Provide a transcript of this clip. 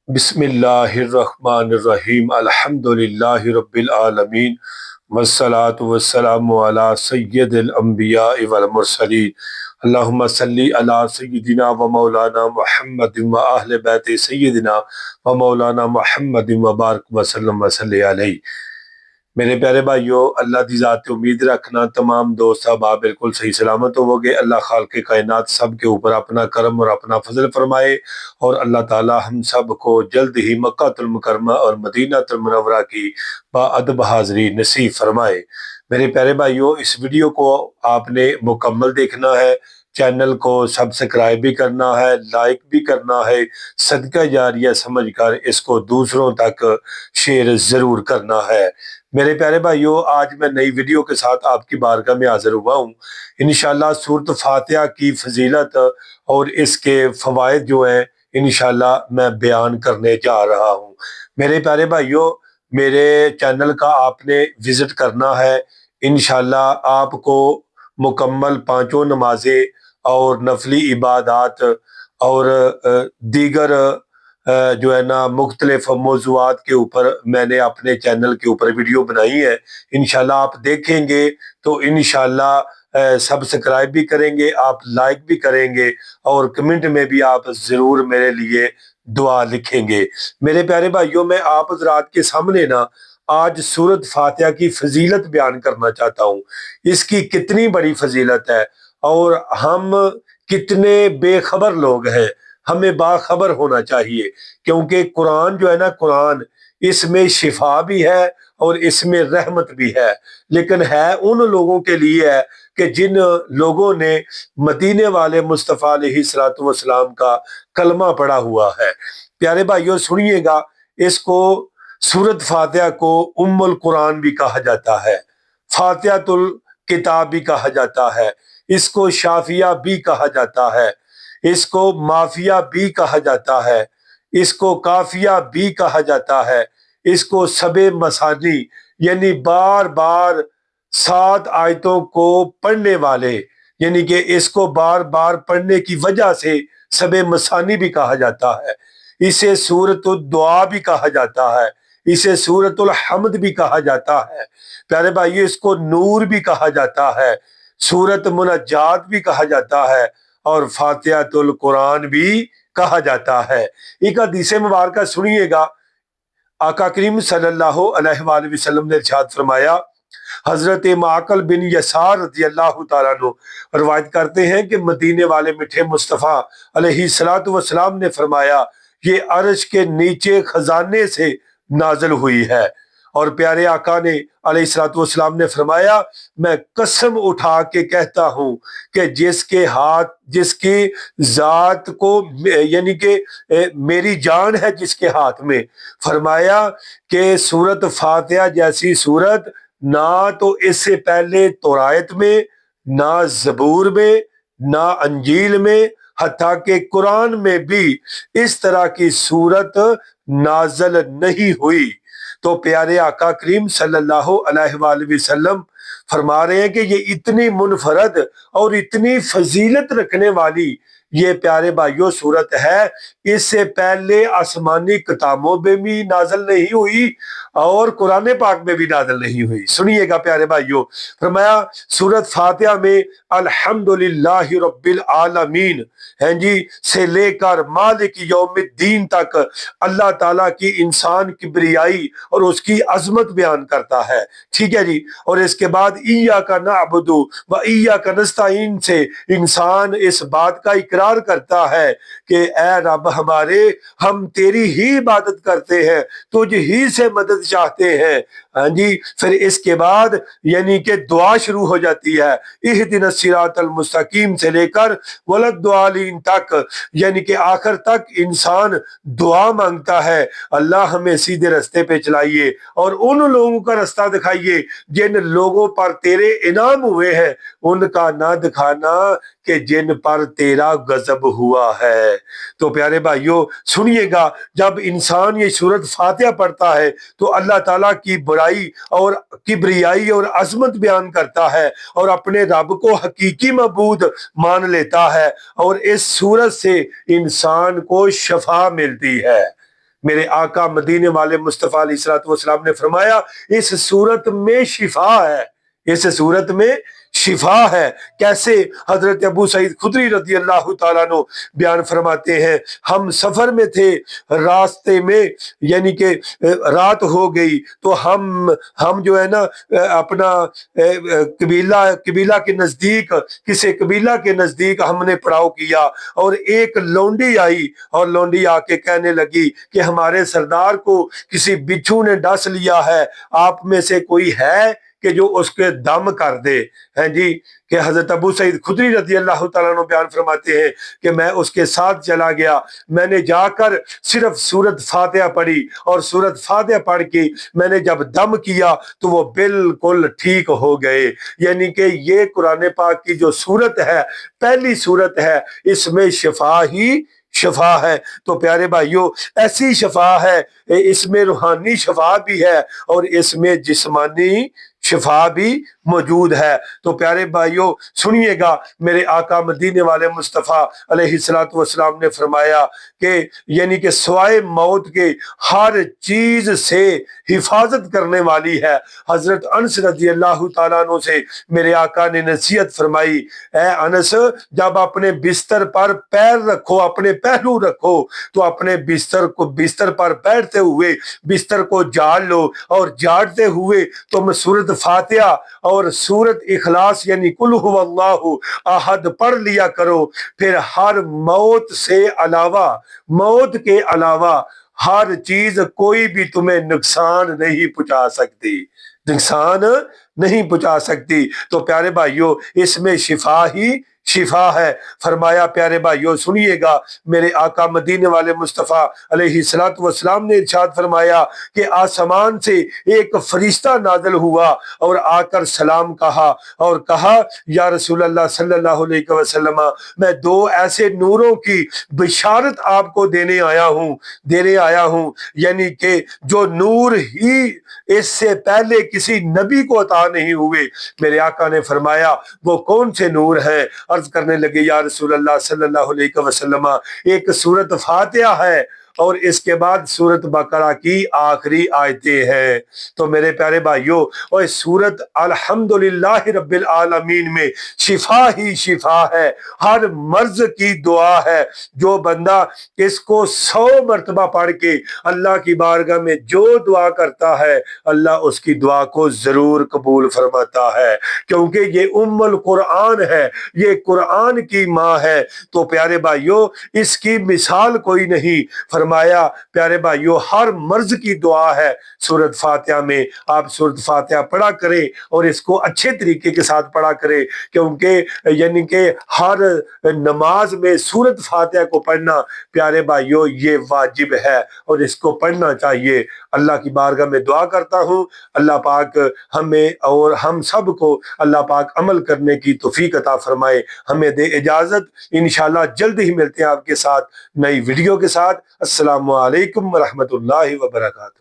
بسم اللہ الرحمن الرحیم الحمد للہ رب العالمین والصلاة والسلام علی سید الانبیاء والمرسلین اللہم صلی علی سیدنا و مولانا محمد و اہل بیت سیدنا و مولانا محمد وبارک وسلم وصلی علیہ۔ میرے پیارے بھائیو، اللہ دی ذات پہ امید رکھنا، تمام دوست احباب بالکل صحیح سلامت ہو گے۔ اللہ خالق کائنات سب کے اوپر اپنا کرم اور اپنا فضل فرمائے، اور اللہ تعالی ہم سب کو جلد ہی مکہ المکرمہ اور مدینہ المنورہ کی باادب حاضری نصیب فرمائے۔ میرے پیارے بھائیو، اس ویڈیو کو آپ نے مکمل دیکھنا ہے، چینل کو سبسکرائب بھی کرنا ہے، لائک بھی کرنا ہے، صدقہ جاریہ سمجھ کر اس کو دوسروں تک شیئر ضرور کرنا ہے۔ میرے پیارے بھائیو، آج میں نئی ویڈیو کے ساتھ آپ کی بارگاہ میں حاضر ہوا ہوں۔ انشاءاللہ سورۃ فاتحہ کی فضیلت اور اس کے فوائد جو ہیں انشاءاللہ میں بیان کرنے جا رہا ہوں۔ میرے پیارے بھائیو، میرے چینل کا آپ نے وزٹ کرنا ہے۔ انشاءاللہ آپ کو مکمل پانچوں نمازیں اور نفلی عبادات اور دیگر جو ہے نا مختلف موضوعات کے اوپر میں نے اپنے چینل کے اوپر ویڈیو بنائی ہے۔ انشاءاللہ آپ دیکھیں گے تو انشاءاللہ سبسکرائب بھی کریں گے، آپ لائک بھی کریں گے، اور کمنٹ میں بھی آپ ضرور میرے لیے دعا لکھیں گے۔ میرے پیارے بھائیوں، میں آپ حضرات کے سامنے نا آج سورۃ فاتحہ کی فضیلت بیان کرنا چاہتا ہوں۔ اس کی کتنی بڑی فضیلت ہے، اور ہم کتنے بے خبر لوگ ہیں۔ ہمیں باخبر ہونا چاہیے، کیونکہ قرآن جو ہے نا، قرآن اس میں شفا بھی ہے اور اس میں رحمت بھی ہے، لیکن ہے ان لوگوں کے لیے ہے کہ جن لوگوں نے مدینے والے مصطفیٰ علیہ الصلوۃ والسلام کا کلمہ پڑھا ہوا ہے۔ پیارے بھائیوں سنیے گا، اس کو سورۃ فاتحہ کو ام القرآن بھی کہا جاتا ہے، فاتحۃ الکتاب بھی کہا جاتا ہے، اس کو شافیہ بھی کہا جاتا ہے، اس کو مافیہ بھی کہا جاتا ہے، اس کو کافیہ بھی کہا جاتا ہے، اس کو سب مسانی یعنی بار بار 7 آیتوں کو پڑھنے والے، یعنی کہ اس کو بار بار پڑھنے کی وجہ سے سب مسانی بھی کہا جاتا ہے۔ اسے سورۃ الدعا بھی کہا جاتا ہے، اسے سورۃ الحمد بھی کہا جاتا ہے۔ پیارے بھائی، اس کو نور بھی کہا جاتا ہے، سورۃ منجات بھی کہا جاتا ہے، اور فاتحۃ القرآن بھی کہا جاتا ہے۔ ایک حدیث مبارکہ سنیے گا، آقا کریم صلی اللہ علیہ وآلہ وسلم نے ارشاد فرمایا، حضرت معقل بن یسار رضی اللہ تعالیٰ عنہ روایت کرتے ہیں کہ مدینے والے میٹھے مصطفیٰ علیہ الصلوۃ والسلام نے فرمایا، یہ عرش کے نیچے خزانے سے نازل ہوئی ہے۔ اور پیارے آقا نے علیہ الصلوۃ والسلام نے فرمایا، میں قسم اٹھا کے کہتا ہوں کہ جس کے ہاتھ، جس کی ذات کو، یعنی کہ میری جان ہے جس کے ہاتھ میں، فرمایا کہ سورۃ فاتحہ جیسی سورت نہ تو اس سے پہلے تورات میں، نہ زبور میں، نہ انجیل میں، حتیٰ کہ قرآن میں بھی اس طرح کی سورت نازل نہیں ہوئی۔ تو پیارے آقا کریم صلی اللہ علیہ وآلہ وسلم فرما رہے ہیں کہ یہ اتنی منفرد اور اتنی فضیلت رکھنے والی یہ پیارے بھائیوں صورت ہے، اس سے پہلے آسمانی کتابوں میں بھی نازل نہیں ہوئی اور قرآن پاک میں بھی نازل نہیں ہوئی۔ سنیے گا پیارے بھائیوں، فرمایا سورۃ فاتحہ میں الحمدللہ رب العالمین سے لے کر مالک یوم الدین تک اللہ تعالیٰ کی انسان کبریائی اور اس کی عظمت بیان کرتا ہے، ٹھیک ہے جی۔ اور اس کے بعد ایاک نعبد و ایاک نستعین سے انسان اس بات کا اقرار کرتا ہے کہ اے رب ہمارے، ہم تیری ہی عبادت کرتے ہیں، تجھ ہی سے مدد چاہتے ہیں، ہاں جی۔ پھر اس کے بعد یعنی کہ دعا شروع ہو جاتی ہے، اہدنا الصراط المستقیم سے لے کر وللضالین تک، یعنی کہ آخر تک انسان دعا مانگتا ہے، اللہ ہمیں سیدھے رستے پہ چلائیے اور ان لوگوں کا رستہ دکھائیے جن لوگوں پر تیرے انعام ہوئے ہیں، ان کا نہ دکھانا کہ جن پر تیرا غضب ہوا ہے۔ تو پیارے بھائیوں سنیے گا، جب انسان یہ سورۃ فاتحہ پڑھتا ہے تو اللہ تعالیٰ کی بڑائی اور کبریائی اور عظمت بیان کرتا ہے اور اپنے رب کو حقیقی معبود مان لیتا ہے، اور اس سورت سے انسان کو شفا ملتی ہے۔ میرے آقا مدینے والے مصطفیٰ علیہ الصلوۃ والسلام نے فرمایا اس صورت میں شفا ہے، اس صورت میں شفا ہے۔ کیسے؟ حضرت ابو سعید خدری رضی اللہ تعالیٰ عنہ بیان فرماتے ہیں، ہم سفر میں تھے، راستے میں یعنی کہ رات ہو گئی تو ہم جو ہے نا اپنا قبیلہ کے نزدیک، کسی قبیلہ کے نزدیک ہم نے پڑاؤ کیا، اور ایک لونڈی آئی اور لونڈی آ کے کہنے لگی کہ ہمارے سردار کو کسی بچھو نے ڈس لیا ہے، آپ میں سے کوئی ہے کہ جو اس کے دم کر دے؟ ہیں جی کہ حضرت ابو سعید خدری رضی اللہ تعالیٰ عنہ بیان فرماتے ہیں کہ میں اس کے ساتھ چلا گیا، میں نے جا کر صرف سورت فاتحہ پڑھی، اور سورت فاتحہ پڑھ کے میں نے جب دم کیا تو وہ بالکل ٹھیک ہو گئے۔ یعنی کہ یہ قرآن پاک کی جو سورت ہے، پہلی سورت ہے، اس میں شفا ہی شفا ہے۔ تو پیارے بھائیو، ایسی شفا ہے، اس میں روحانی شفا بھی ہے اور اس میں جسمانی شفا بھی موجود ہے۔ تو پیارے بھائیو سنیے گا، میرے آقا مدینے والے مصطفیٰ علیہ الصلوۃ والسلام نے فرمایا کہ یعنی کہ سوائے موت کے ہر چیز سے حفاظت کرنے والی ہے۔ حضرت انس رضی اللہ تعالیٰ عنہ سے میرے آقا نے نصیحت فرمائی، اے انس، جب اپنے بستر پر پیر رکھو، اپنے پہلو رکھو، تو اپنے بستر پر بیٹھتے ہوئے بستر کو جھاڑ لو، اور جھاڑتے ہوئے تم سورت فاتحہ اور سورت اخلاص یعنی قل هو اللہ احد پڑھ لیا کرو۔ پھر ہر موت کے علاوہ ہر چیز کوئی بھی تمہیں نقصان نہیں پہنچا سکتی، نقصان نہیں پہنچا سکتی۔ تو پیارے بھائیو، اس میں شفا ہی شفا ہے۔ فرمایا پیارے بھائیو سنیے گا، میرے آقا مدینے والے مصطفیٰ علیہ الصلوۃ والسلام نے ارشاد فرمایا کہ آسمان سے ایک فرشتہ نازل ہوا اور آ کر سلام کہا اور کہا، یا رسول اللہ صلی اللہ علیہ وسلم، میں دو ایسے نوروں کی بشارت آپ کو دینے آیا ہوں، یعنی کہ جو نور ہی اس سے پہلے کسی نبی کو عطا نہیں ہوئے۔ میرے آقا نے فرمایا وہ کون سے نور ہیں؟ عرض کرنے لگے، یا رسول اللہ صلی اللہ علیہ وسلم، ایک سورت فاتحہ ہے اور اس کے بعد سورت بقرہ کی آخری آیتیں ہیں۔ تو میرے پیارے بھائیوں، اور سورت الحمدللہ رب العالمین میں شفا ہی شفا ہے، ہر مرض کی دعا ہے۔ جو بندہ اس کو 100 مرتبہ پڑھ کے اللہ کی بارگاہ میں جو دعا کرتا ہے، اللہ اس کی دعا کو ضرور قبول فرماتا ہے، کیونکہ یہ ام القرآن ہے، یہ قرآن کی ماں ہے۔ تو پیارے بھائیوں، اس کی مثال کوئی نہیں۔ فرمایا پیارے بھائیوں، ہر مرض کی دعا ہے سورت فاتحہ میں۔ آپ سورت فاتحہ پڑھا کریں اور اس کو اچھے طریقے کے ساتھ پڑھا کریں، کیونکہ یعنی کہ ہر نماز میں سورت فاتحہ کو پڑھنا پیارے بھائیوں یہ واجب ہے اور اس کو پڑھنا چاہیے۔ اللہ کی بارگاہ میں دعا کرتا ہوں، اللہ پاک ہمیں اور ہم سب کو اللہ پاک عمل کرنے کی توفیق عطا فرمائے۔ ہمیں دے اجازت، انشاءاللہ جلد ہی ملتے ہیں آپ کے ساتھ نئی ویڈیو کے ساتھ۔ السلام علیکم ورحمۃ اللہ وبرکاتہ۔